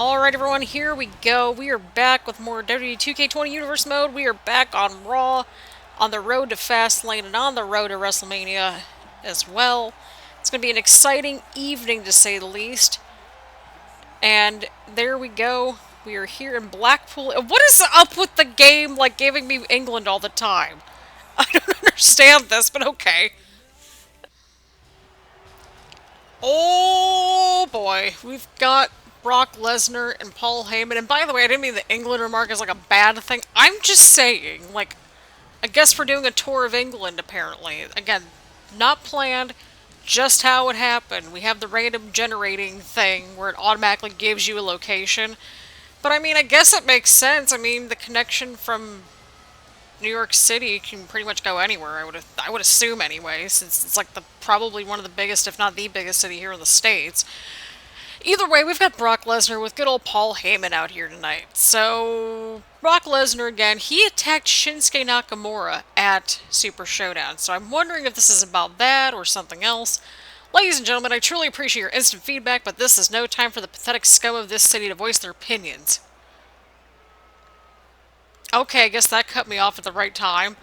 Alright everyone, here we go. We are back with more WWE 2K20 Universe Mode. We are back on Raw, on the road to Fastlane, and on the road to WrestleMania as well. It's going to be an exciting evening, to say the least. And there we go. We are here in Blackpool. What is up with the game, like, giving me England all the time? I don't understand this, but okay. Oh boy, we've got Brock Lesnar and Paul Heyman. And by the way, I didn't mean the England remark as like a bad thing. I'm just saying, like, I guess we're doing a tour of England apparently. Again, not planned, just how it happened. We have the random generating thing where it automatically gives you a location. But I mean, I guess it makes sense. I mean, the connection from New York City can pretty much go anywhere. I would assume anyway, since it's like the probably one of the biggest, if not the biggest city here in the States. Either way, we've got Brock Lesnar with good old Paul Heyman out here tonight. So, Brock Lesnar again, he attacked Shinsuke Nakamura at Super Showdown. So I'm wondering if this is about that or something else. Ladies and gentlemen, I truly appreciate your instant feedback, but this is no time for the pathetic scum of this city to voice their opinions. Okay, I guess that cut me off at the right time.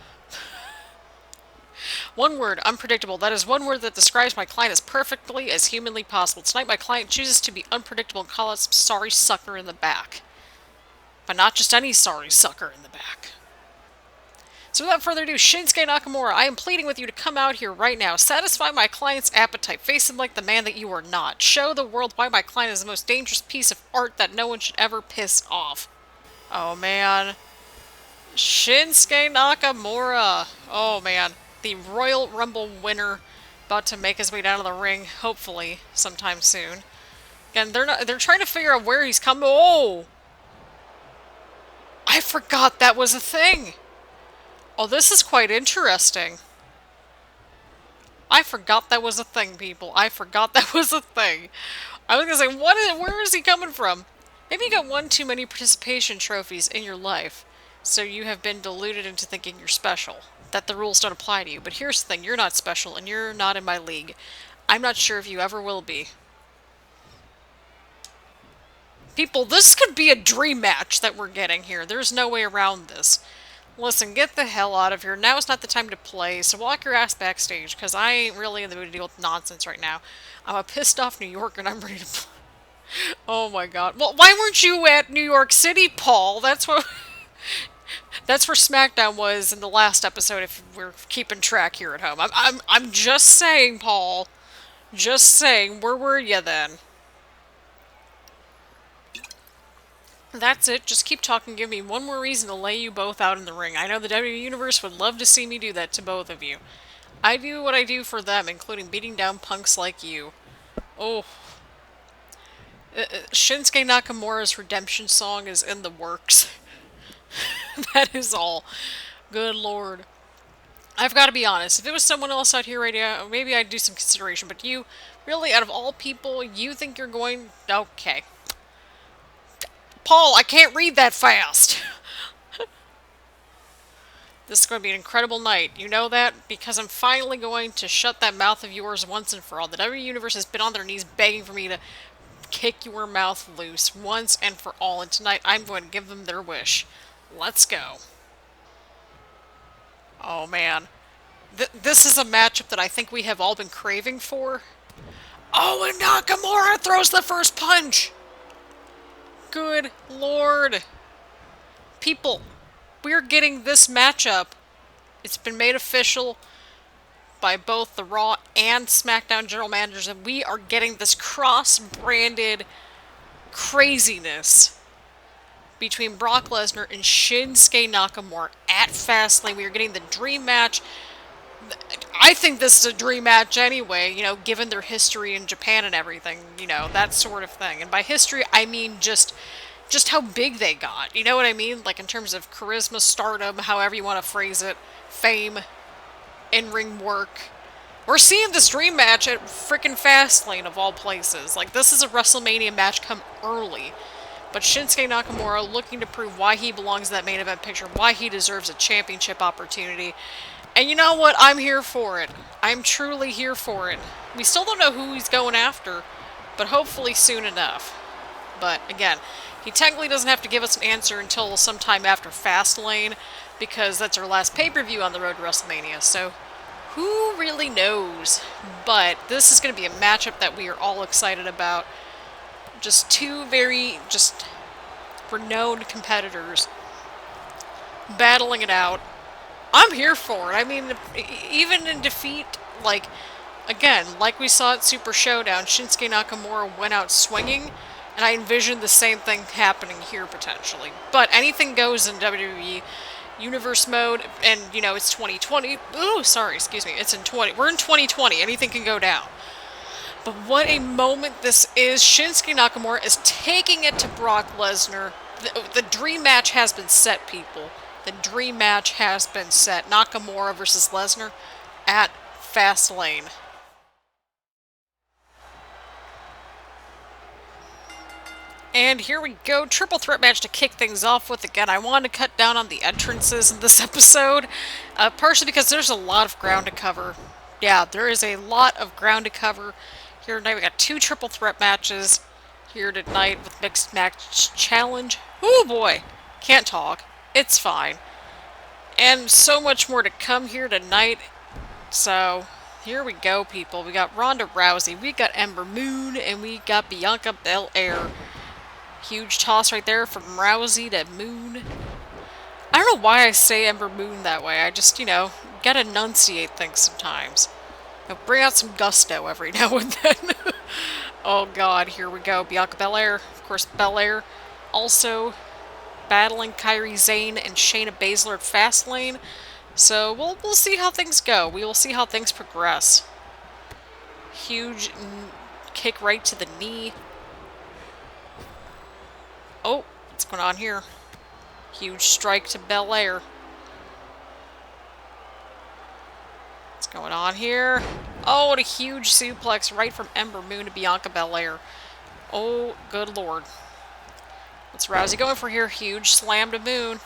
One word, unpredictable. That is one word that describes my client as perfectly as humanly possible. Tonight my client chooses to be unpredictable and call out some sorry sucker in the back. But not just any sorry sucker in the back. So without further ado, Shinsuke Nakamura, I am pleading with you to come out here right now. Satisfy my client's appetite. Face him like the man that you are not. Show the world why my client is the most dangerous piece of art that no one should ever piss off. Oh man. Shinsuke Nakamura. Oh man. The Royal Rumble winner, about to make his way down to the ring, hopefully, sometime soon. Again, they're trying to figure out where he's coming. Oh! I forgot that was a thing! Oh, this is quite interesting. I forgot that was a thing, people. I forgot that was a thing. I was gonna say, where is he coming from? Maybe you got one too many participation trophies in your life, so you have been deluded into thinking you're special. That the rules don't apply to you. But here's the thing, you're not special, and you're not in my league. I'm not sure if you ever will be. People, this could be a dream match that we're getting here. There's no way around this. Listen, get the hell out of here. Now is not the time to play, so walk your ass backstage, because I ain't really in the mood to deal with nonsense right now. I'm a pissed off New Yorker, and I'm ready to play. Oh my god. Well, why weren't you at New York City, Paul? That's what... That's where SmackDown was in the last episode, if we're keeping track here at home. I'm just saying, Paul. Just saying, where were you then? That's it. Just keep talking. Give me one more reason to lay you both out in the ring. I know the WWE Universe would love to see me do that to both of you. I do what I do for them, including beating down punks like you. Oh. Shinsuke Nakamura's redemption song is in the works. That is all. Good lord. I've got to be honest. If it was someone else out here right now, maybe I'd do some consideration. But you, really, out of all people, you think you're going... Okay. Paul, I can't read that fast. This is going to be an incredible night. You know that? Because I'm finally going to shut that mouth of yours once and for all. The WWE Universe has been on their knees begging for me to kick your mouth loose once and for all. And tonight, I'm going to give them their wish. Let's go. Oh, man. This is a matchup that I think we have all been craving for. Oh, and Nakamura throws the first punch! Good lord. People, we're getting this matchup. It's been made official by both the Raw and SmackDown general managers, and we are getting this cross-branded craziness between Brock Lesnar and Shinsuke Nakamura at Fastlane. We are getting the dream match. I think this is a dream match anyway, you know, given their history in Japan and everything, you know, that sort of thing. And by history, I mean just how big they got. You know what I mean? Like in terms of charisma, stardom, however you want to phrase it, fame, in-ring work. We're seeing this dream match at frickin' Fastlane of all places. Like, this is a WrestleMania match come early. But Shinsuke Nakamura looking to prove why he belongs in that main event picture, why he deserves a championship opportunity. And you know what? I'm here for it. I'm truly here for it. We still don't know who he's going after, but hopefully soon enough. But again, he technically doesn't have to give us an answer until sometime after Fastlane, because that's our last pay-per-view on the road to WrestleMania. So who really knows? But this is going to be a matchup that we are all excited about. Just two very renowned competitors battling it out. I'm here for it. I mean, even in defeat, like, again, like we saw at Super Showdown, Shinsuke Nakamura went out swinging, and I envisioned the same thing happening here potentially. But anything goes in WWE Universe mode, and, you know, it's 2020. Ooh, sorry, excuse me. We're in 2020. Anything can go down. But what a moment this is. Shinsuke Nakamura is taking it to Brock Lesnar. The dream match has been set, people. The dream match has been set. Nakamura versus Lesnar at Fastlane. And here we go, triple threat match to kick things off with. Again, I wanted to cut down on the entrances in this episode, partially because there's a lot of ground to cover. Yeah, there is a lot of ground to cover here tonight. We got 2 triple threat matches here tonight with mixed match challenge. Oh boy, can't talk. It's fine. And so much more to come here tonight. So here we go, people. We got Ronda Rousey, we got Ember Moon, and we got Bianca Belair. Huge toss right there from Rousey to Moon. I don't know why I say Ember Moon that way. I just, you know, gotta enunciate things sometimes. You know, bring out some gusto every now and then. Oh god, here we go. Bianca Belair. Of course, Belair also battling Kairi Zayn and Shayna Baszler at Fastlane. So we'll see how things go. We will see how things progress. Huge kick right to the knee. Oh, what's going on here? Huge strike to Belair. What's going on here? Oh, and a huge suplex right from Ember Moon to Bianca Belair. Oh, good lord. What's Rousey going for here? Huge slam to Moon.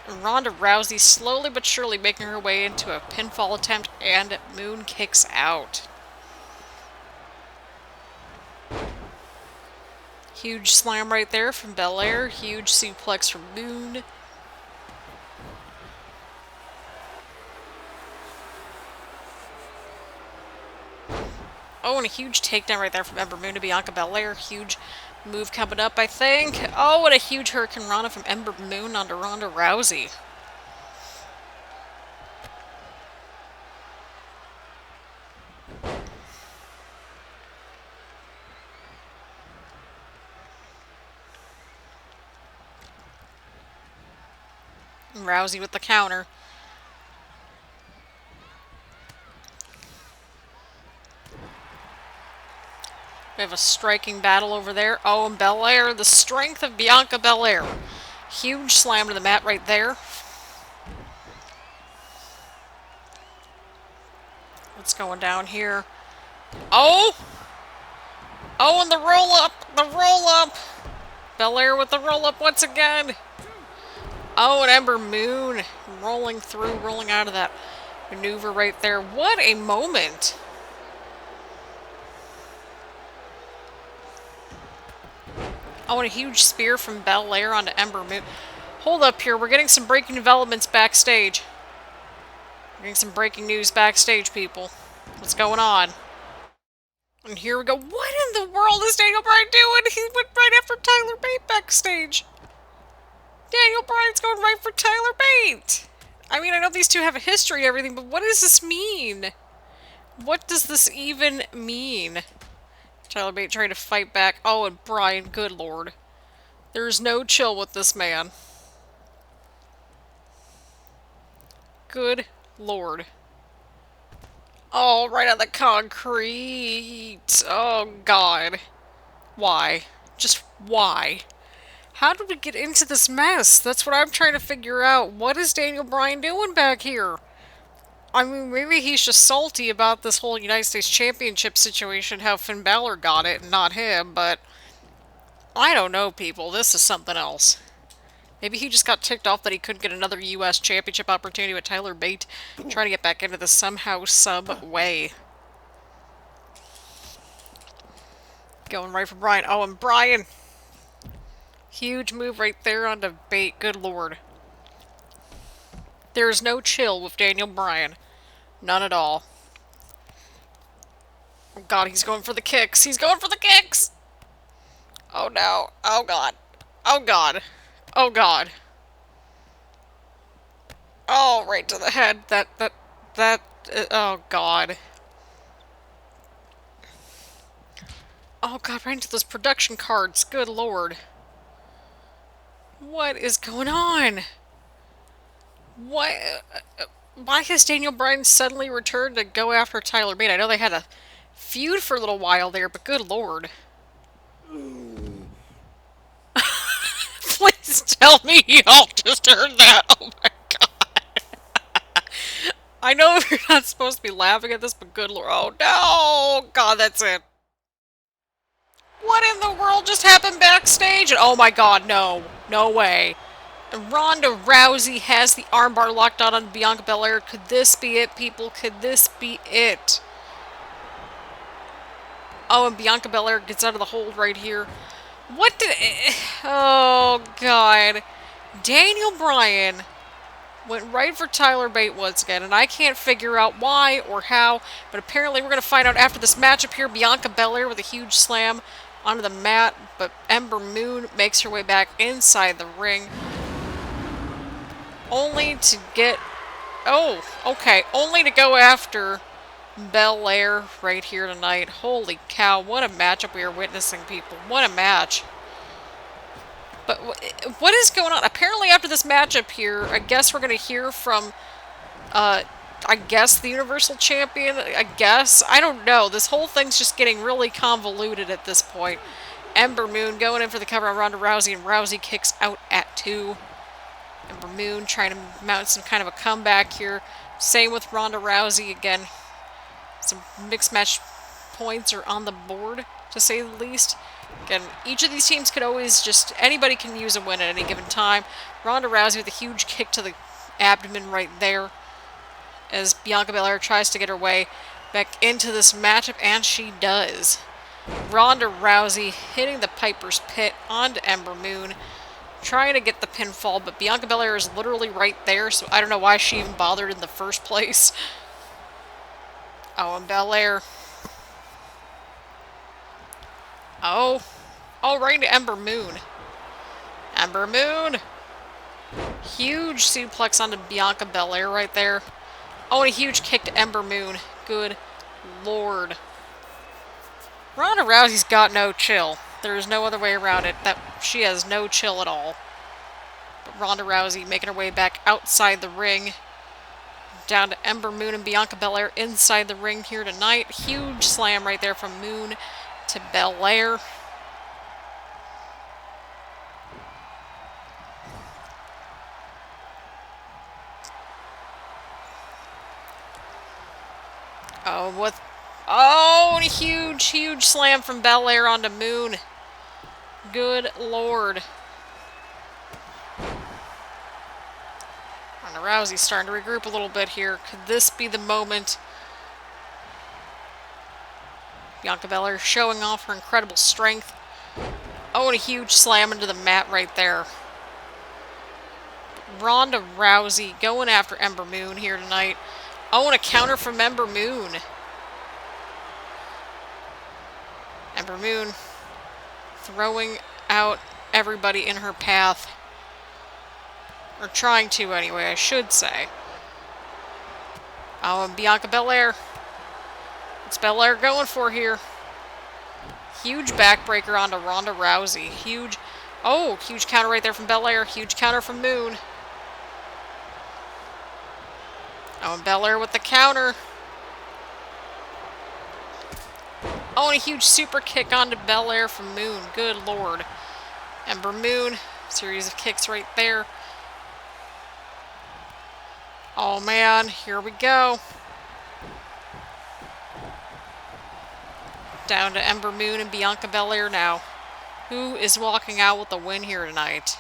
And Ronda Rousey slowly but surely making her way into a pinfall attempt, and Moon kicks out. Huge slam right there from Belair. Huge suplex from Moon. Oh, and a huge takedown right there from Ember Moon to Bianca Belair. Huge move coming up, I think. Oh, and a huge Hurricane Rana from Ember Moon onto Ronda Rousey. And Rousey with the counter. We have a striking battle over there. Oh, and Belair, the strength of Bianca Belair. Huge slam to the mat right there. What's going down here? Oh! Oh, and the roll-up! The roll-up! Belair with the roll-up once again! Oh, and Ember Moon rolling through, rolling out of that maneuver right there. What a moment! Oh, and a huge spear from Belair onto Ember Moon. Hold up here, we're getting some breaking developments backstage. We're getting some breaking news backstage, people. What's going on? And here we go. What in the world is Daniel Bryan doing? He went right after Tyler Bate backstage. Daniel Bryan's going right for Tyler Bate. I mean, I know these two have a history and everything, but what does this mean? What does this even mean? Tyler Bate trying to fight back. Oh, and Bryan, good lord. There's no chill with this man. Good lord. Oh, right on the concrete. Oh, God. Why? Just why? How did we get into this mess? That's what I'm trying to figure out. What is Daniel Bryan doing back here? I mean, maybe he's just salty about this whole United States Championship situation, how Finn Balor got it and not him, but I don't know, people. This is something else. Maybe he just got ticked off that he couldn't get another U.S. Championship opportunity with Tyler Bate, trying to get back into this somehow, some way. Going right for Bryan. Oh, and Bryan. Huge move right there onto bait. Good lord. There is no chill with Daniel Bryan. None at all. Oh god, he's going for the kicks. He's going for the kicks! Oh no. Oh god. Oh god. Oh god. Oh, right to the head. Oh god. Oh god, right into those production cards. Good lord. What is going on? What? Why has Daniel Bryan suddenly returned to go after Tyler Bate? I know they had a feud for a little while there, but good lord. Please tell me y'all just heard that. Oh my god. I know you're not supposed to be laughing at this, but good lord. Oh no! God, that's it. What in the world just happened backstage? And oh my god, no. No way. And Ronda Rousey has the armbar locked on Bianca Belair. Could this be it, people? Could this be it? Oh, and Bianca Belair gets out of the hold right here. What did... Oh, God. Daniel Bryan went right for Tyler Bate once again, and I can't figure out why or how, but apparently we're going to find out after this matchup here. Bianca Belair with a huge slam onto the mat, but Ember Moon makes her way back inside the ring. Only to get... Oh, okay. Only to go after Belair right here tonight. Holy cow, what a matchup we are witnessing, people. What a match. But what is going on? Apparently after this matchup here, I guess we're going to hear from, I guess, the Universal Champion? I guess? I don't know. This whole thing's just getting really convoluted at this point. Ember Moon going in for the cover on Ronda Rousey, and Rousey kicks out at 2. Ember Moon trying to mount some kind of a comeback here. Same with Ronda Rousey again. Some mixed match points are on the board, to say the least. Again, each of these teams could always just... Anybody can use a win at any given time. Ronda Rousey with a huge kick to the abdomen right there, as Bianca Belair tries to get her way back into this matchup, and she does. Ronda Rousey hitting the Piper's Pit onto Ember Moon, trying to get the pinfall, but Bianca Belair is literally right there, so I don't know why she even bothered in the first place. Oh, and Belair. Oh. Oh, right into Ember Moon. Ember Moon. Huge suplex onto Bianca Belair right there. Oh, and a huge kick to Ember Moon. Good lord. Ronda Rousey's got no chill. There's no other way around it. That she has no chill at all. But Ronda Rousey making her way back outside the ring. Down to Ember Moon and Bianca Belair inside the ring here tonight. Huge slam right there from Moon to Belair. Oh, with... Oh, and a huge, huge slam from Belair onto Moon. Good lord. Ronda Rousey's starting to regroup a little bit here. Could this be the moment? Bianca Belair showing off her incredible strength. Oh, and a huge slam into the mat right there. Ronda Rousey going after Ember Moon here tonight. Oh, and a counter from Ember Moon. Ember Moon throwing out everybody in her path. Or trying to, anyway, I should say. Oh, and Bianca Belair. What's Belair going for here? Huge backbreaker onto Ronda Rousey. Huge... Oh, huge counter right there from Belair. Huge counter from Moon. Oh, and Belair with the counter. Oh, and a huge super kick onto Belair from Moon. Good lord. Ember Moon. Series of kicks right there. Oh, man. Here we go. Down to Ember Moon and Bianca Belair now. Who is walking out with the win here tonight?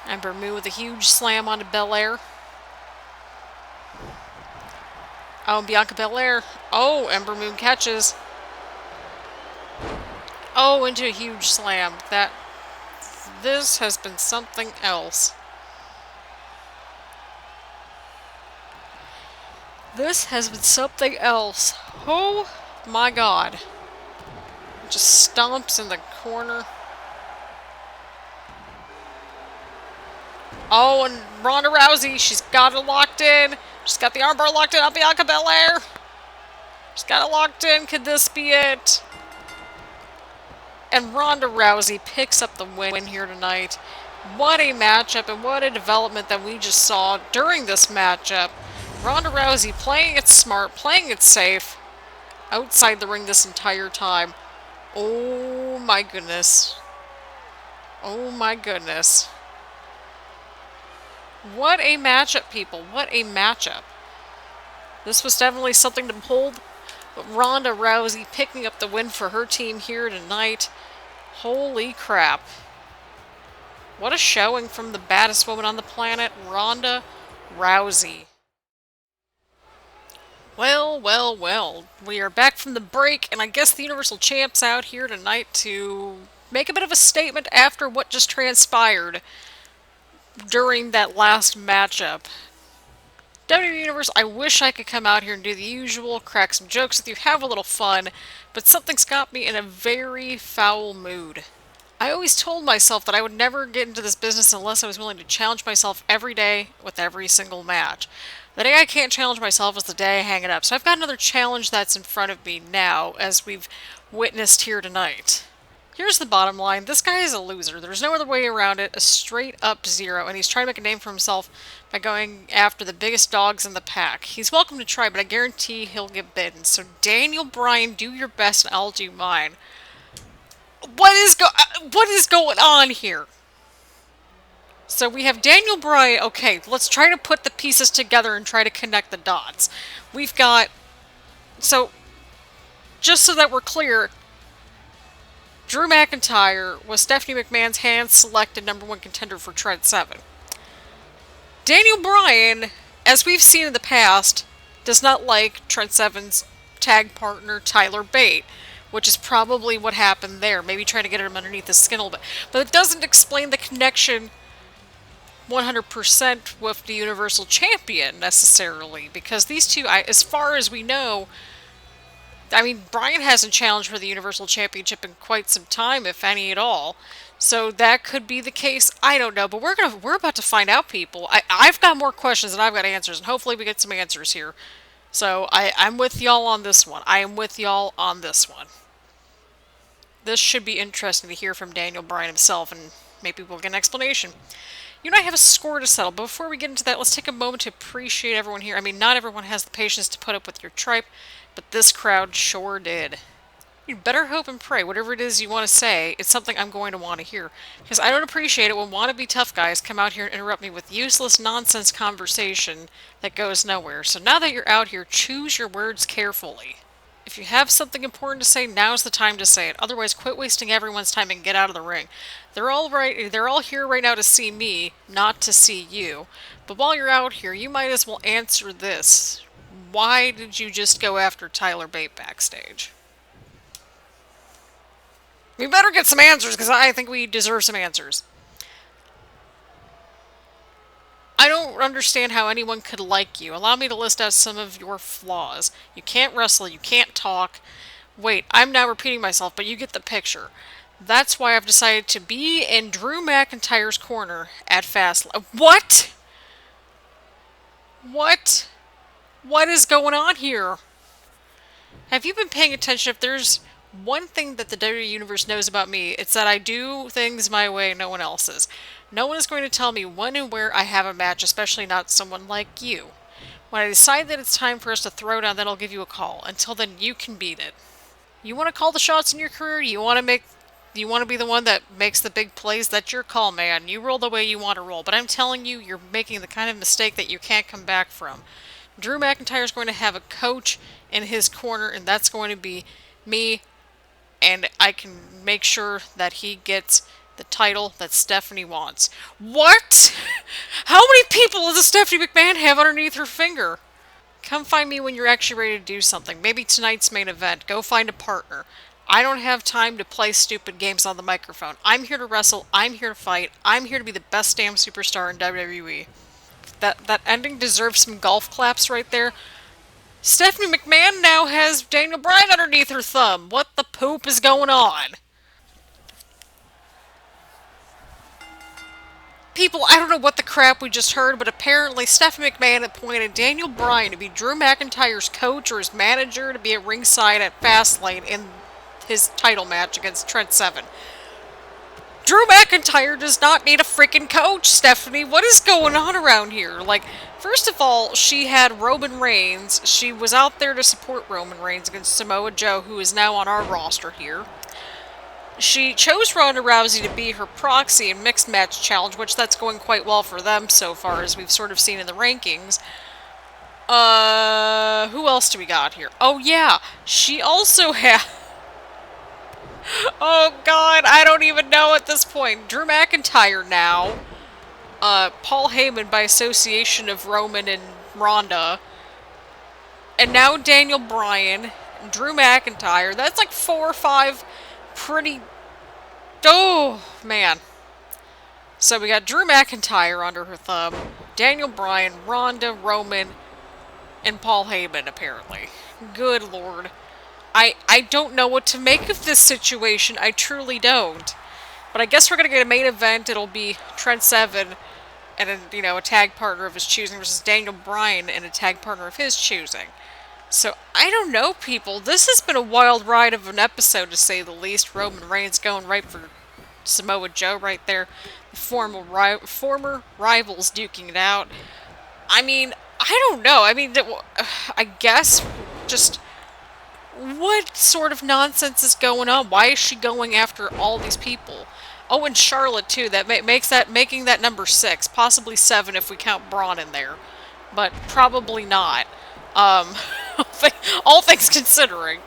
Ember Moon with a huge slam onto Belair. Oh, Bianca Belair. Oh, Ember Moon catches. Oh, into a huge slam. This has been something else. This has been something else. Oh my god. Just stomps in the corner. Oh, and Ronda Rousey, she's got it locked in. She's got the armbar locked in on Bianca Belair. She's got it locked in. Could this be it? And Ronda Rousey picks up the win here tonight. What a matchup and what a development that we just saw during this matchup. Ronda Rousey playing it smart, playing it safe, outside the ring this entire time. Oh my goodness. Oh my goodness. What a matchup, people. What a matchup. This was definitely something to behold. But Ronda Rousey picking up the win for her team here tonight. Holy crap. What a showing from the baddest woman on the planet, Ronda Rousey. Well, well, well. We are back from the break, and I guess the Universal Champ's out here tonight to make a bit of a statement after what just transpired during that last matchup. WWE Universe, I wish I could come out here and do the usual, crack some jokes with you, have a little fun, but something's got me in a very foul mood. I always told myself that I would never get into this business unless I was willing to challenge myself every day with every single match. The day I can't challenge myself is the day I hang it up. So I've got another challenge that's in front of me now, as we've witnessed here tonight. Here's the bottom line. This guy is a loser. There's no other way around it. A straight up zero. And he's trying to make a name for himself by going after the biggest dogs in the pack. He's welcome to try, but I guarantee he'll get bitten. So Daniel Bryan, do your best and I'll do mine. What is going on here? So we have Daniel Bryan. Okay, let's try to put the pieces together and try to connect the dots. We've got... So, just so that we're clear, Drew McIntyre was Stephanie McMahon's hand-selected #1 contender for Trent 7. Daniel Bryan, as we've seen in the past, does not like Trent 7's tag partner, Tyler Bate, which is probably what happened there. Maybe trying to get him underneath the skin a little bit. But it doesn't explain the connection 100% with the Universal Champion, necessarily. Because these two, as far as we know... I mean, Bryan hasn't challenged for the Universal Championship in quite some time, if any at all. So that could be the case. I don't know, but we're about to find out, people. I've got more questions than I've got answers, and hopefully we get some answers here. So I'm with y'all on this one. I am with y'all on this one. This should be interesting to hear from Daniel Bryan himself, and maybe we'll get an explanation. You and I have a score to settle, but before we get into that, let's take a moment to appreciate everyone here. I mean, not everyone has the patience to put up with your tripe, but this crowd sure did. You better hope and pray whatever it is you want to say, it's something I'm going to want to hear. Because I don't appreciate it when wannabe tough guys come out here and interrupt me with useless nonsense conversation that goes nowhere. So now that you're out here, choose your words carefully. If you have something important to say, now's the time to say it. Otherwise, quit wasting everyone's time and get out of the ring. They're all here right now to see me, not to see you. But while you're out here, you might as well answer this. Why did you just go after Tyler Bate backstage? We better get some answers, because I think we deserve some answers. I don't understand how anyone could like you. Allow me to list out some of your flaws. You can't wrestle, you can't talk. Wait, I'm now repeating myself, but you get the picture. That's why I've decided to be in Drew McIntyre's corner at Fastlane. What? What? What is going on here? Have you been paying attention? If there's one thing that the WWE Universe knows about me, it's that I do things my way, no one else's. No one is going to tell me when and where I have a match, especially not someone like you. When I decide that it's time for us to throw down, then I'll give you a call. Until then, you can beat it. You want to call the shots in your career? You want to be the one that makes the big plays? That's your call, man. You roll the way you want to roll. But I'm telling you, you're making the kind of mistake that you can't come back from. Drew McIntyre is going to have a coach in his corner, and that's going to be me. And I can make sure that he gets the title that Stephanie wants. What? How many people does Stephanie McMahon have underneath her finger? Come find me when you're actually ready to do something. Maybe tonight's main event. Go find a partner. I don't have time to play stupid games on the microphone. I'm here to wrestle. I'm here to fight. I'm here to be the best damn superstar in WWE. That ending deserves some golf claps right there. Stephanie McMahon now has Daniel Bryan underneath her thumb. What the poop is going on? People, I don't know what the crap we just heard, but apparently Stephanie McMahon appointed Daniel Bryan to be Drew McIntyre's coach or his manager to be at ringside at Fastlane in his title match against Trent Seven. Drew McIntyre does not need a freaking coach, Stephanie. What is going on around here? Like, first of all, she had Roman Reigns. She was out there to support Roman Reigns against Samoa Joe, who is now on our roster here. She chose Ronda Rousey to be her proxy in Mixed Match Challenge, which that's going quite well for them so far, as we've sort of seen in the rankings. Who else do we got here? Oh, yeah. She also had... Oh, God, I don't even know at this point. Drew McIntyre now. Paul Heyman by association of Roman and Ronda. And now Daniel Bryan. Drew McIntyre. That's like 4 or 5 pretty... Oh, man. So we got Drew McIntyre under her thumb. Daniel Bryan, Ronda, Roman, and Paul Heyman, apparently. Good lord. I don't know what to make of this situation. I truly don't. But I guess we're going to get a main event. It'll be Trent Seven and a tag partner of his choosing versus Daniel Bryan and a tag partner of his choosing. So, I don't know, people. This has been a wild ride of an episode, to say the least. Roman Reigns going right for Samoa Joe right there. Former rivals duking it out. I mean, I don't know. I mean, I guess just... What sort of nonsense is going on? Why is she going after all these people? Oh, and Charlotte, too. That making that number 6. Possibly 7 if we count Braun in there. But probably not. All things considering.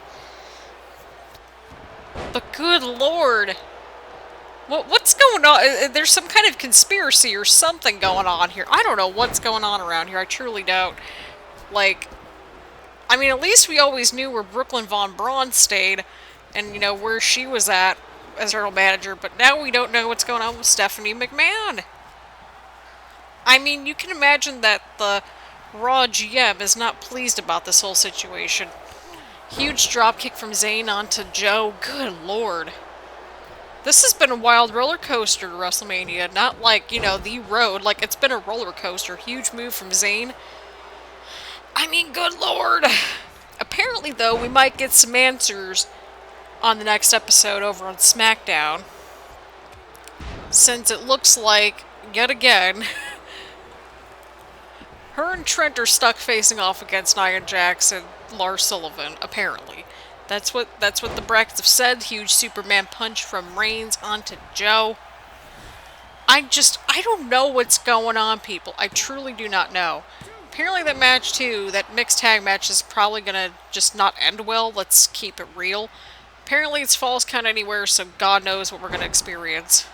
But good lord. What's going on? There's some kind of conspiracy or something going on here. I don't know what's going on around here. I truly don't. Like... I mean, at least we always knew where Brooklyn Von Braun stayed, and, where she was at as her manager, but now we don't know what's going on with Stephanie McMahon. I mean, you can imagine that the Raw GM is not pleased about this whole situation. Huge dropkick from Zayn onto Joe. Good lord. This has been a wild roller coaster to WrestleMania. Not like, the road. Like, it's been a roller coaster. Huge move from Zayn. I mean, good lord. Apparently, though, we might get some answers on the next episode over on SmackDown. Since it looks like, yet again, her and Trent are stuck facing off against Nia Jax and Lars Sullivan, apparently. That's what the brackets have said. Huge Superman punch from Reigns onto Joe. I don't know what's going on, people. I truly do not know. Apparently that match, too, that mixed tag match is probably going to just not end well. Let's keep it real. Apparently it's Falls Count Anywhere, so God knows what we're going to experience.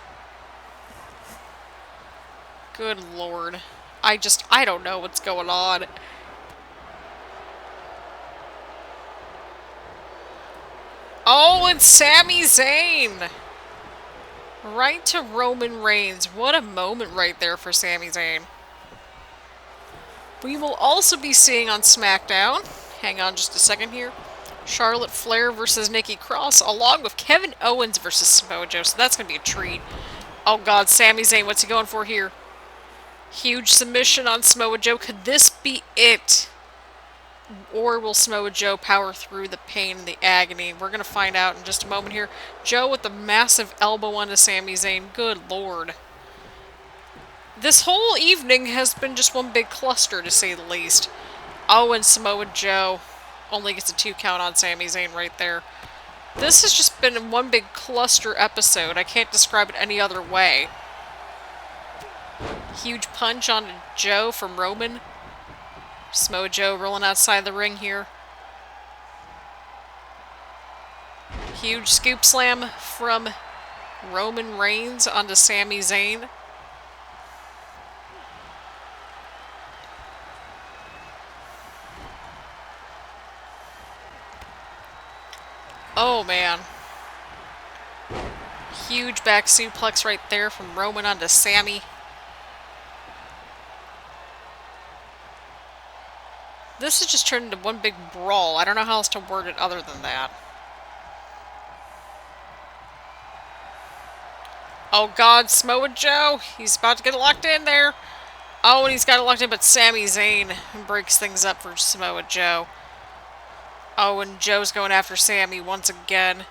Good lord. I don't know what's going on. Oh, and Sami Zayn! Right to Roman Reigns. What a moment right there for Sami Zayn. We will also be seeing on SmackDown, hang on just a second here, Charlotte Flair versus Nikki Cross, along with Kevin Owens versus Samoa Joe, so that's going to be a treat. Oh god, Sami Zayn, what's he going for here? Huge submission on Samoa Joe. Could this be it? Or will Samoa Joe power through the pain and the agony? We're going to find out in just a moment here. Joe with the massive elbow onto Sami Zayn. Good lord. This whole evening has been just one big cluster, to say the least. Oh, and Samoa Joe only gets a 2 count on Sami Zayn right there. This has just been one big cluster episode. I can't describe it any other way. Huge punch on Joe from Roman. Samoa Joe rolling outside the ring here. Huge scoop slam from Roman Reigns onto Sami Zayn. Oh, man. Huge back suplex right there from Roman onto Sami. This has just turned into one big brawl. I don't know how else to word it other than that. Oh god, Samoa Joe! He's about to get locked in there! Oh, and he's got it locked in, but Sami Zayn breaks things up for Samoa Joe. Oh, and Joe's going after Sami once again.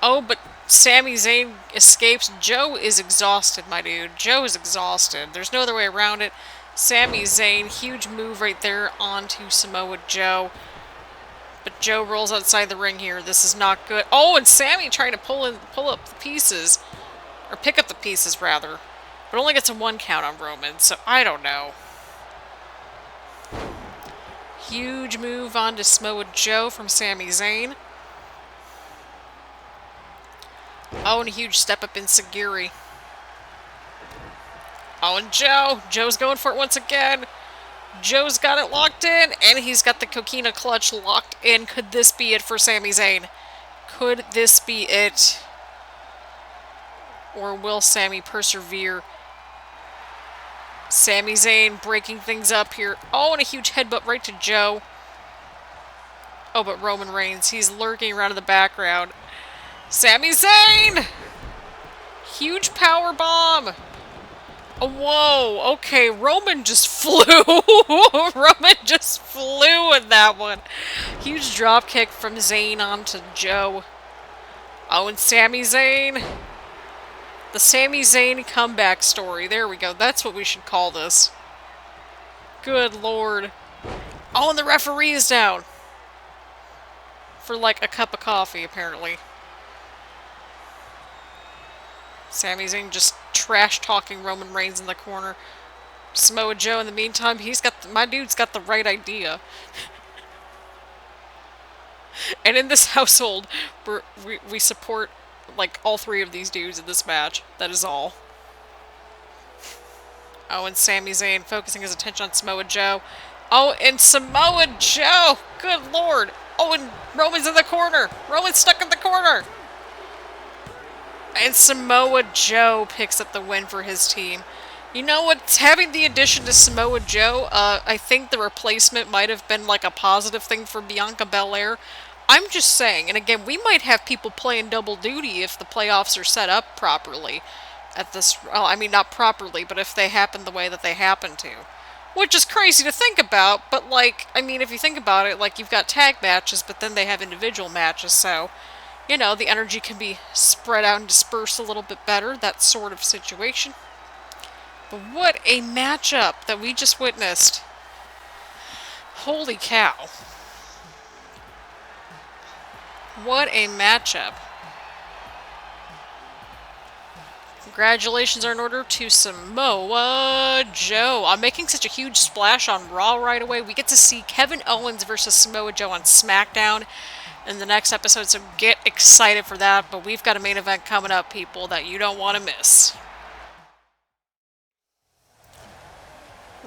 Oh, but Sami Zayn escapes. Joe is exhausted, my dude. Joe is exhausted. There's no other way around it. Sami Zayn, huge move right there onto Samoa Joe. But Joe rolls outside the ring here. This is not good. Oh, and Sami trying to pull up the pieces. Or pick up the pieces, rather. But only gets a 1 count on Roman, so I don't know. Huge move onto Samoa Joe from Sami Zayn. Oh, and a huge step up in Sagiri. Oh, and Joe's going for it once again. Joe's got it locked in, and he's got the coquina clutch locked in. Could this be it for Sami Zayn? Could this be it? Or will Sami persevere? Sami Zayn breaking things up here. Oh, and a huge headbutt right to Joe. Oh, but Roman Reigns, he's lurking around in the background. Sami Zayn! Huge power bomb! Oh, whoa, okay, Roman just flew. Roman just flew in that one. Huge drop kick from Zayn onto Joe. Oh, and Sami Zayn. The Sami Zayn comeback story. There we go. That's what we should call this. Good lord. Oh, and the referee is down. For like a cup of coffee, apparently. Sami Zayn just trash-talking Roman Reigns in the corner. Samoa Joe, in the meantime, my dude's got the right idea. And in this household, we support, like, all 3 of these dudes in this match. That is all. Oh, and Sami Zayn focusing his attention on Samoa Joe. Oh, and Samoa Joe! Good lord! Oh, and Roman's in the corner! Roman's stuck in the corner! And Samoa Joe picks up the win for his team. You know what? Having the addition to Samoa Joe, I think the replacement might have been like a positive thing for Bianca Belair. I'm just saying, and again, we might have people playing double duty if the playoffs are set up properly. At this, well, I mean, not properly, but if they happen the way that they happen to. Which is crazy to think about, but like, I mean, if you think about it, like, you've got tag matches, but then they have individual matches, so... You know, the energy can be spread out and dispersed a little bit better, that sort of situation. But what a matchup that we just witnessed. Holy cow. What a matchup. Congratulations are in order to Samoa Joe. I'm making such a huge splash on Raw right away. We get to see Kevin Owens versus Samoa Joe on SmackDown in the next episode, so get excited for that. But we've got a main event coming up, people, that you don't want to miss.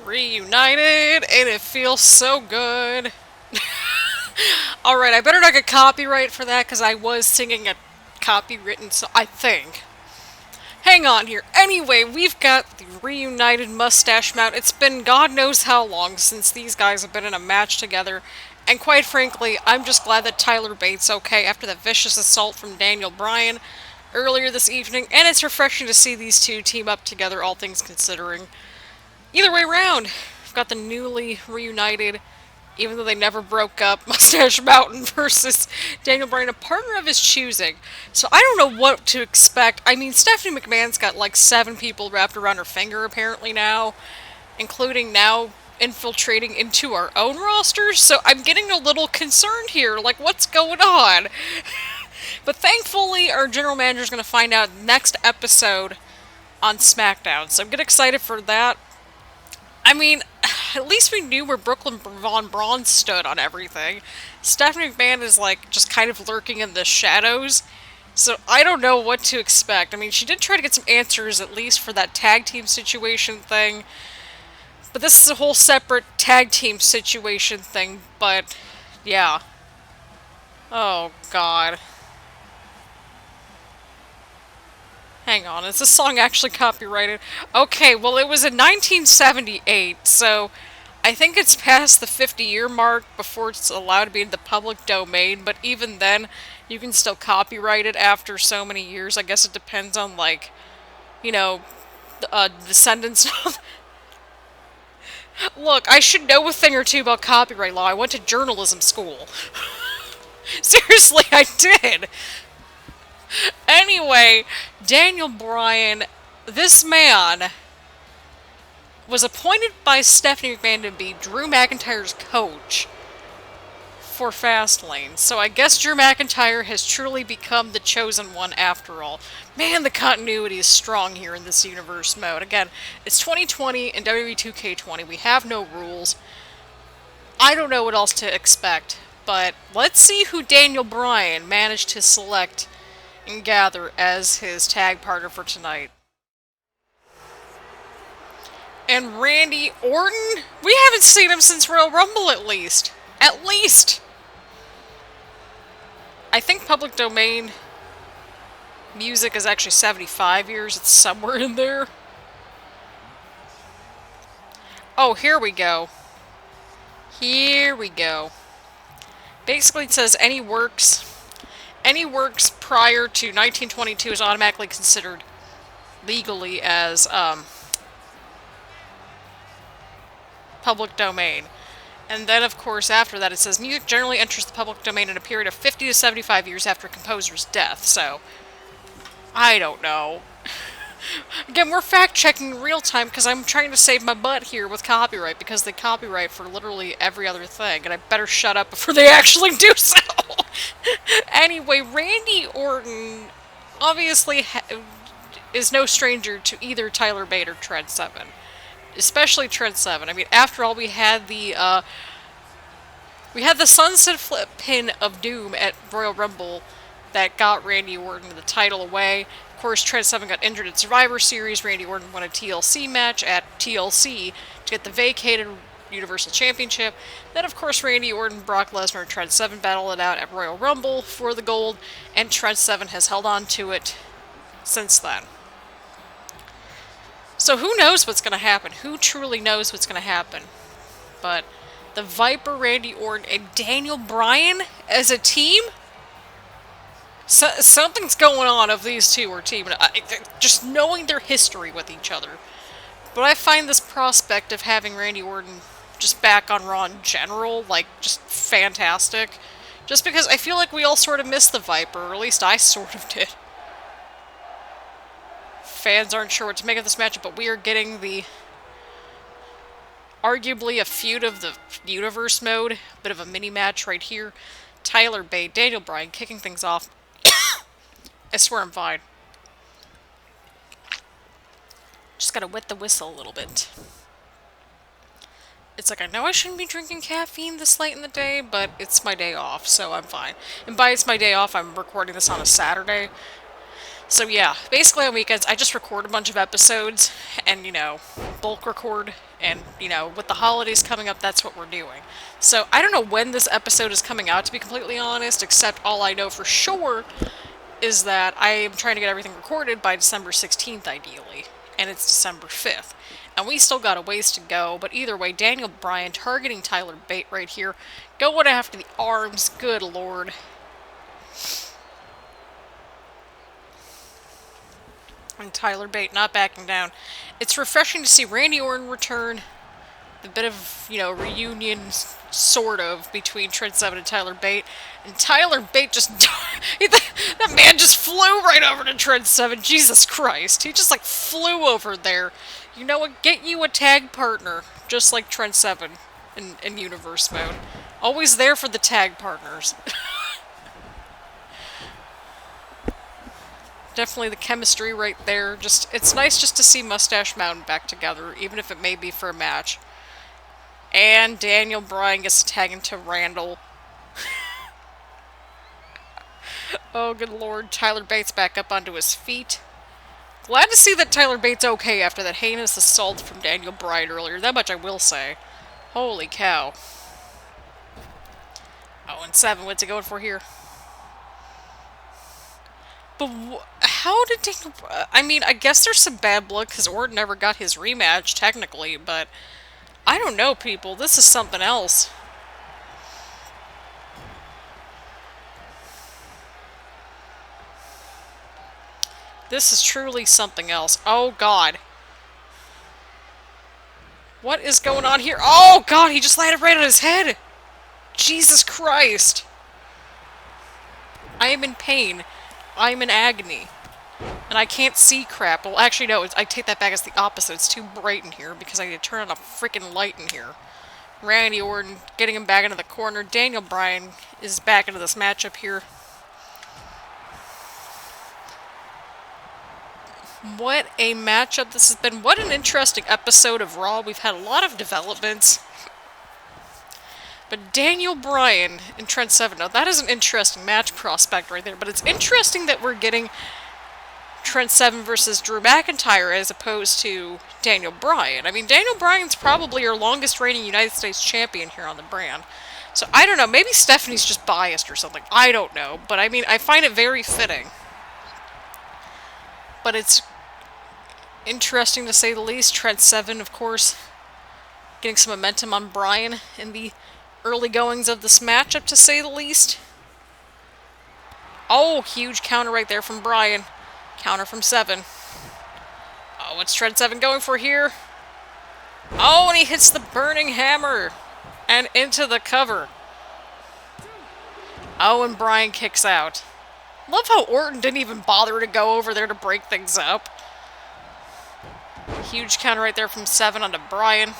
Reunited, and it feels so good. Alright, I better not get copyright for that, because I was singing a copywritten song, I think. Hang on here. Anyway, we've got the reunited Moustache mount. It's been God knows how long since these guys have been in a match together. And quite frankly, I'm just glad that Tyler Bate's okay after that vicious assault from Daniel Bryan earlier this evening. And it's refreshing to see these two team up together, all things considering. Either way around, we've got the newly reunited, even though they never broke up, Moustache Mountain versus Daniel Bryan, a partner of his choosing. So I don't know what to expect. I mean, Stephanie McMahon's got like 7 people wrapped around her finger apparently now, including now infiltrating into our own rosters, so I'm getting a little concerned here, like, what's going on? But thankfully, our general manager is going to find out next episode on SmackDown, so I'm getting excited for that. I mean, at least we knew where Brooklyn Von Braun stood on everything. Stephanie McMahon is, like, just kind of lurking in the shadows, so I don't know what to expect. I mean, she did try to get some answers, at least for that tag team situation thing, but this is a whole separate tag team situation thing, but, yeah. Oh, God. Hang on, is this song actually copyrighted? Okay, well, it was in 1978, so I think it's past the 50-year mark before it's allowed to be in the public domain, but even then, you can still copyright it after so many years. I guess it depends on, like, you know, descendants. Look, I should know a thing or two about copyright law. I went to journalism school. Seriously, I did. Anyway, Daniel Bryan, this man was appointed by Stephanie McMahon to be Drew McIntyre's coach for Fastlane. So I guess Drew McIntyre has truly become the chosen one after all. Man, the continuity is strong here in this universe mode. Again, it's 2020 in WWE 2K20. We have no rules. I don't know what else to expect, but let's see who Daniel Bryan managed to select and gather as his tag partner for tonight. And Randy Orton? We haven't seen him since Royal Rumble, at least. At least! I think public domain music is actually 75 years. It's somewhere in there. Oh, here we go. Here we go. Basically, it says any works prior to 1922 is automatically considered legally as public domain. And then, of course, after that, it says music generally enters the public domain in a period of 50 to 75 years after a composer's death. So, I don't know. Again, we're fact-checking in real time because I'm trying to save my butt here with copyright because they copyright for literally every other thing, and I better shut up before they actually do so. Anyway, Randy Orton obviously is no stranger to either Tyler Bate or Trent Seven. Especially Trent Seven. I mean, after all, we had the Sunset Flip pin of Doom at Royal Rumble that got Randy Orton the title away. Of course, Trent Seven got injured at Survivor Series. Randy Orton won a TLC match at TLC to get the vacated Universal Championship. Then, of course, Randy Orton, Brock Lesnar, and Trent Seven battled it out at Royal Rumble for the gold, and Trent Seven has held on to it since then. So who knows what's going to happen? Who truly knows what's going to happen? But the Viper, Randy Orton, and Daniel Bryan as a team? Something's going on if these two are teaming. Just knowing their history with each other. But I find this prospect of having Randy Orton just back on Raw in general, like, just fantastic. Just because I feel like we all sort of missed the Viper, or at least I sort of did. Fans aren't sure what to make of this matchup, but we are getting the arguably a feud of the universe mode, a bit of a mini match right here. Tyler Bate, Daniel Bryan kicking things off. I swear I'm fine. Just gotta wet the whistle a little bit. It's like, I know I shouldn't be drinking caffeine this late in the day, but it's my day off, so I'm fine. And by it's my day off, I'm recording this on a Saturday. So yeah, basically on weekends, I just record a bunch of episodes, and, you know, bulk record, and, you know, with the holidays coming up, that's what we're doing. So I don't know when this episode is coming out, to be completely honest, except all I know for sure is that I am trying to get everything recorded by December 16th, ideally, and it's December 5th. And we still got a ways to go, but either way, Daniel Bryan targeting Tyler Bate right here, going after the arms, good lord. And Tyler Bate not backing down. It's refreshing to see Randy Orton return. The bit of, you know, reunion, sort of, between Trent Seven and Tyler Bate. And Tyler Bate just... that man just flew right over to Trent Seven. Jesus Christ. He just, like, flew over there. You know what? Get you a tag partner. Just like Trent Seven in Universe mode. Always there for the tag partners. Definitely the chemistry right there. It's nice just to see Moustache Mountain back together, even if it may be for a match. And Daniel Bryan gets to tag into Randall. Oh, good lord. Tyler Bates back up onto his feet. Glad to see that Tyler Bates okay after that heinous assault from Daniel Bryan earlier. That much I will say. Holy cow. Oh, and 7, what's it going for here? But how did Daniel... I mean, I guess there's some bad blood because Orton never got his rematch, technically, but... I don't know, people. This is something else. This is truly something else. Oh, God. What is going on here? Oh, God, he just landed right on his head! Jesus Christ! I am in pain. I am in agony. And I can't see crap. Well, actually, no, I take that back as the opposite. It's too bright in here because I need to turn on a freaking light in here. Randy Orton getting him back into the corner. Daniel Bryan is back into this matchup here. What a matchup this has been. What an interesting episode of Raw. We've had a lot of developments. But Daniel Bryan and Trent Seven, now that is an interesting match prospect right there. But it's interesting that we're getting Trent Seven versus Drew McIntyre as opposed to Daniel Bryan. I mean, Daniel Bryan's probably our longest reigning United States champion here on the brand. So I don't know, maybe Stephanie's just biased or something. I don't know. But I mean, I find it very fitting. But it's interesting to say the least. Trent Seven, of course, getting some momentum on Bryan in the early goings of this matchup, to say the least. Oh, huge counter right there from Bryan. Counter from Seven. Oh, what's Trent Seven going for here? Oh, and he hits the burning hammer. And into the cover. Oh, and Bryan kicks out. Love how Orton didn't even bother to go over there to break things up. Huge counter right there from Seven onto Bryan.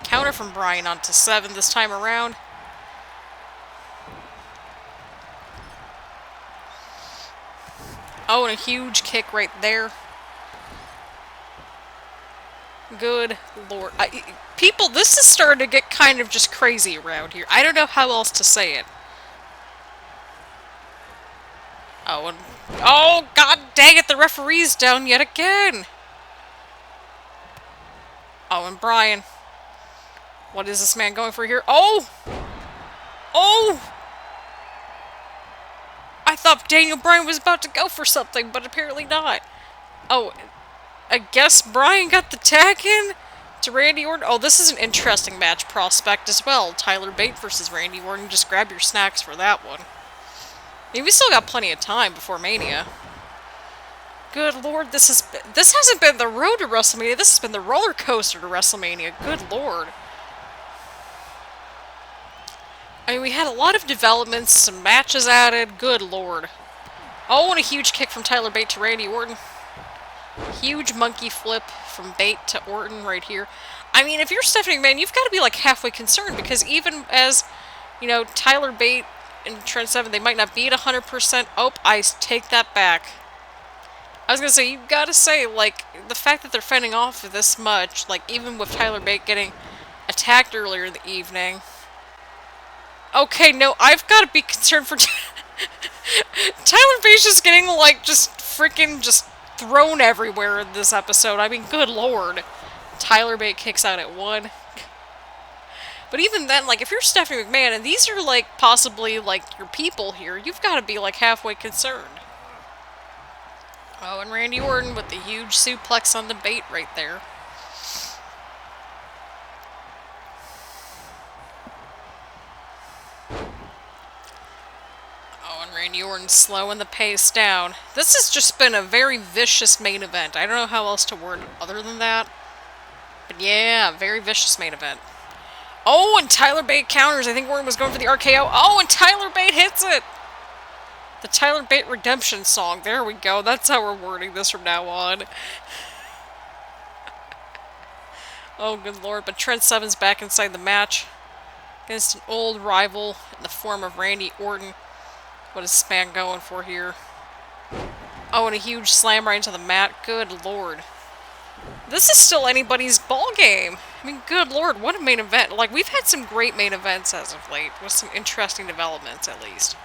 Counter from Bryan onto Seven this time around. Oh, and a huge kick right there. Good lord. People, this is starting to get kind of just crazy around here. I don't know how else to say it. Oh, and... oh, god dang it, the referee's down yet again! Oh, and Bryan. What is this man going for here? Oh! Oh! I thought Daniel Bryan was about to go for something, but apparently not. Oh, I guess Bryan got the tag in to Randy Orton. Oh, this is an interesting match prospect as well. Tyler Bate versus Randy Orton. Just grab your snacks for that one. I mean, we still got plenty of time before Mania. Good lord, this hasn't been the road to WrestleMania. This has been the roller coaster to WrestleMania. Good lord. I mean, we had a lot of developments, some matches added. Good lord. Oh, and a huge kick from Tyler Bate to Randy Orton. Huge monkey flip from Bate to Orton right here. I mean, if you're Stephanie McMahon, you've got to be like halfway concerned, because even as, you know, Tyler Bate and Trent Seven, they might not be at 100%. Oh, I take that back. I was gonna say, you gotta say, like, the fact that they're fending off this much, like, even with Tyler Bate getting attacked earlier in the evening. Okay, no, I've got to be concerned for... Tyler Bate's just getting, like, just freaking just thrown everywhere in this episode. I mean, good lord. Tyler Bate kicks out at 1. But even then, like, if you're Stephanie McMahon, and these are, like, possibly, like, your people here, you've got to be, like, halfway concerned. Oh, and Randy Orton with the huge suplex on the Bate right there. Oh, and Randy Orton slowing the pace down. This has just been a very vicious main event. I don't know how else to word it other than that. But yeah, very vicious main event. Oh, and Tyler Bate counters. I think Orton was going for the RKO. Oh, and Tyler Bate hits it! The Tyler Bate redemption song. There we go. That's how we're wording this from now on. Oh, good lord. But Trent Seven's back inside the match against an old rival in the form of Randy Orton. What is this man going for here? Oh, and a huge slam right into the mat. Good lord. This is still anybody's ball game. I mean, good lord, what a main event. Like, we've had some great main events as of late, with some interesting developments, at least.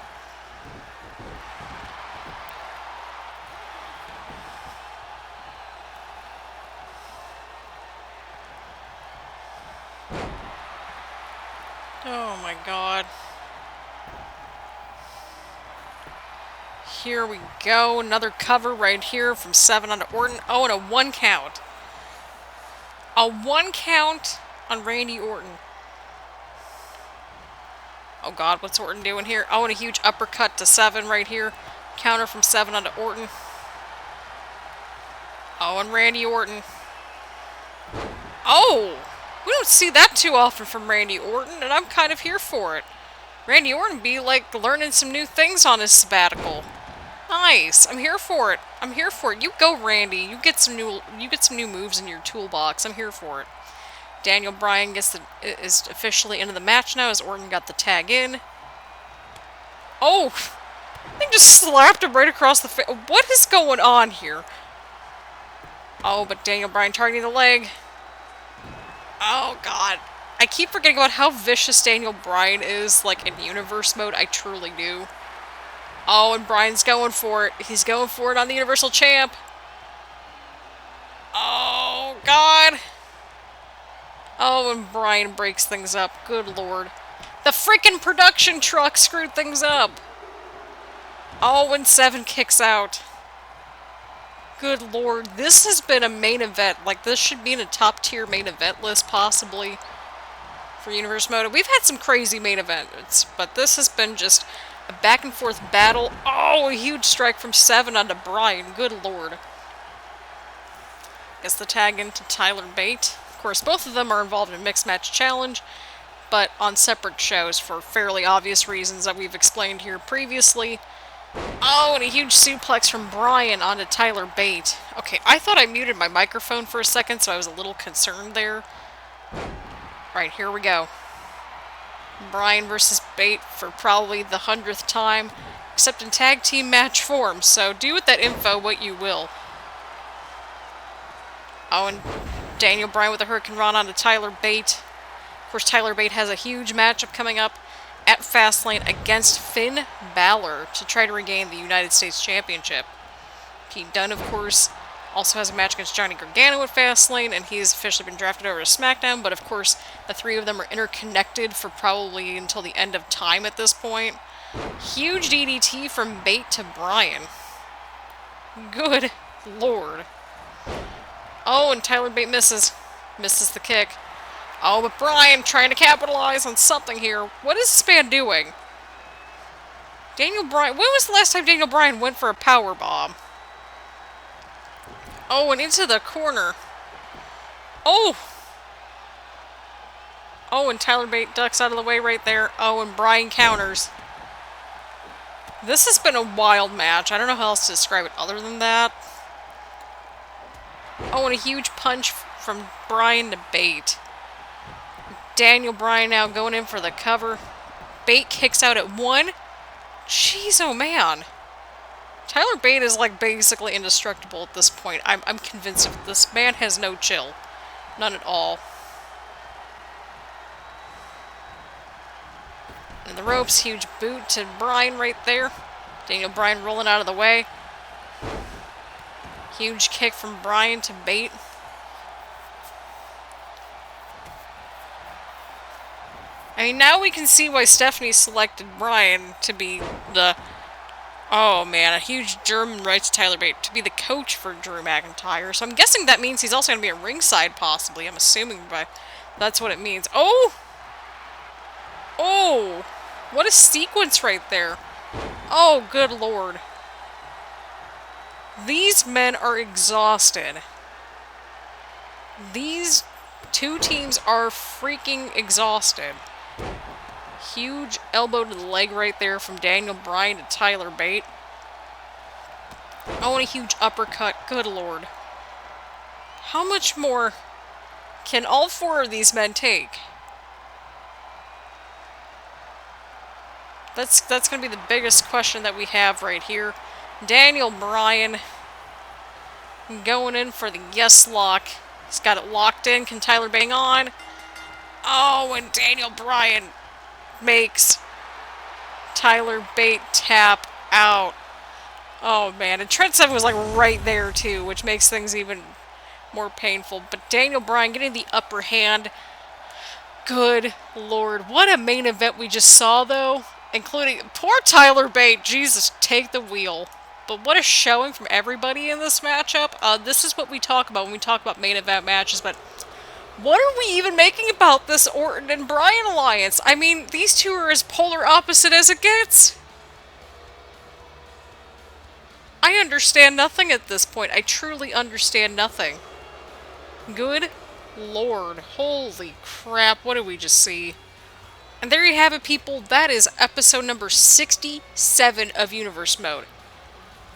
Oh my god. Here we go. Another cover right here from 7 onto Orton. Oh, and a 1 count. A 1 count on Randy Orton. Oh god, what's Orton doing here? Oh, and a huge uppercut to 7 right here. Counter from 7 onto Orton. Oh, and Randy Orton. Oh! We don't see that too often from Randy Orton, and I'm kind of here for it. Randy Orton be like learning some new things on his sabbatical. Nice. I'm here for it. I'm here for it. You go, Randy. You get some new moves in your toolbox. I'm here for it. Daniel Bryan is officially into the match now as Orton got the tag in. Oh! They just slapped him right across the face. What is going on here? Oh, but Daniel Bryan targeting the leg. Oh, God. I keep forgetting about how vicious Daniel Bryan is, like, in universe mode. I truly do. Oh, and Bryan's going for it. He's going for it on the Universal Champ. Oh, God. Oh, and Bryan breaks things up. Good lord. The freaking production truck screwed things up. Oh, and 7 kicks out. Good lord. This has been a main event. Like, this should be in a top-tier main event list, possibly, for Universe Mode. We've had some crazy main events, but this has been just a back-and-forth battle. Oh, a huge strike from 7 onto Bryan. Good lord. Gets the tag into Tyler Bate. Of course, both of them are involved in Mixed Match Challenge, but on separate shows for fairly obvious reasons that we've explained here previously. Oh, and a huge suplex from Bryan onto Tyler Bate. Okay, I thought I muted my microphone for a second, so I was a little concerned there. Alright, here we go. Bryan versus Bate for probably the 100th time, except in tag team match form, so do with that info what you will. Oh, and Daniel Bryan with a Hurricane Run onto Tyler Bate. Of course, Tyler Bate has a huge matchup coming up at Fastlane against Finn Balor to try to regain the United States Championship. Pete Dunne, of course, also has a match against Johnny Gargano at Fastlane, and he's officially been drafted over to SmackDown, but of course, the 3 of them are interconnected for probably until the end of time at this point. Huge DDT from Bate to Bryan. Good lord. Oh, and Tyler Bate misses. Misses the kick. Oh, but Bryan trying to capitalize on something here. What is this man doing? Daniel Bryan. When was the last time Daniel Bryan went for a powerbomb? Oh, and into the corner. Oh! Oh, and Tyler Bate ducks out of the way right there. Oh, and Bryan counters. This has been a wild match. I don't know how else to describe it other than that. Oh, and a huge punch from Bryan to Bate. Daniel Bryan now going in for the cover. Bate kicks out at 1. Jeez, oh man. Tyler Bate is like basically indestructible at this point. I'm convinced of this man has no chill. None at all. And the ropes, huge boot to Bryan right there. Daniel Bryan rolling out of the way. Huge kick from Bryan to Bate. I mean, now we can see why Stephanie selected Bryan to be the... Oh, man, a huge German right to Tyler Bate to be the coach for Drew McIntyre. So I'm guessing that means he's also going to be at ringside, possibly. I'm assuming that's what it means. Oh! Oh! What a sequence right there. Oh, good lord. These men are exhausted. These 2 teams are freaking exhausted. Huge elbow to the leg right there from Daniel Bryan to Tyler Bate. Oh, and a huge uppercut. Good lord. How much more can all 4 of these men take? That's going to be the biggest question that we have right here. Daniel Bryan going in for the yes lock. He's got it locked in. Can Tyler Bate hang on? Oh, and Daniel Bryan makes Tyler Bate tap out. Oh, man. And Trent 7 was like right there, too, which makes things even more painful. But Daniel Bryan getting the upper hand. Good lord. What a main event we just saw, though. Including poor Tyler Bate. Jesus, take the wheel. But what a showing from everybody in this matchup. This is what we talk about when we talk about main event matches, but what are we even making about this Orton and Bryan alliance? I mean, these two are as polar opposite as it gets. I understand nothing at this point. I truly understand nothing. Good Lord. Holy crap, what did we just see? And there you have it, people. That is episode number 67 of Universe Mode.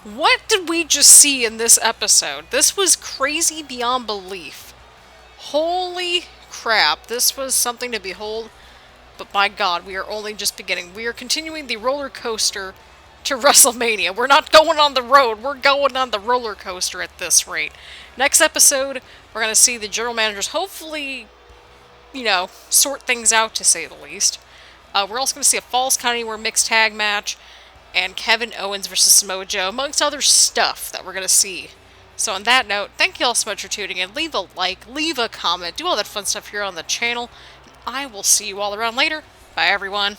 What did we just see in this episode? This was crazy beyond belief. Holy crap, this was something to behold. But my god, we are only just beginning. We are continuing the roller coaster to WrestleMania. We're not going on the road, we're going on the roller coaster at this rate. Next episode, we're going to see the general managers hopefully, you know, sort things out, to say the least. We're also going to see a Falls Count Anywhere mixed tag match, and Kevin Owens versus Samoa Joe, amongst other stuff that we're going to see. So on that note, thank you all so much for tuning in. Leave a like, leave a comment, do all that fun stuff here on the channel, and I will see you all around later. Bye, everyone.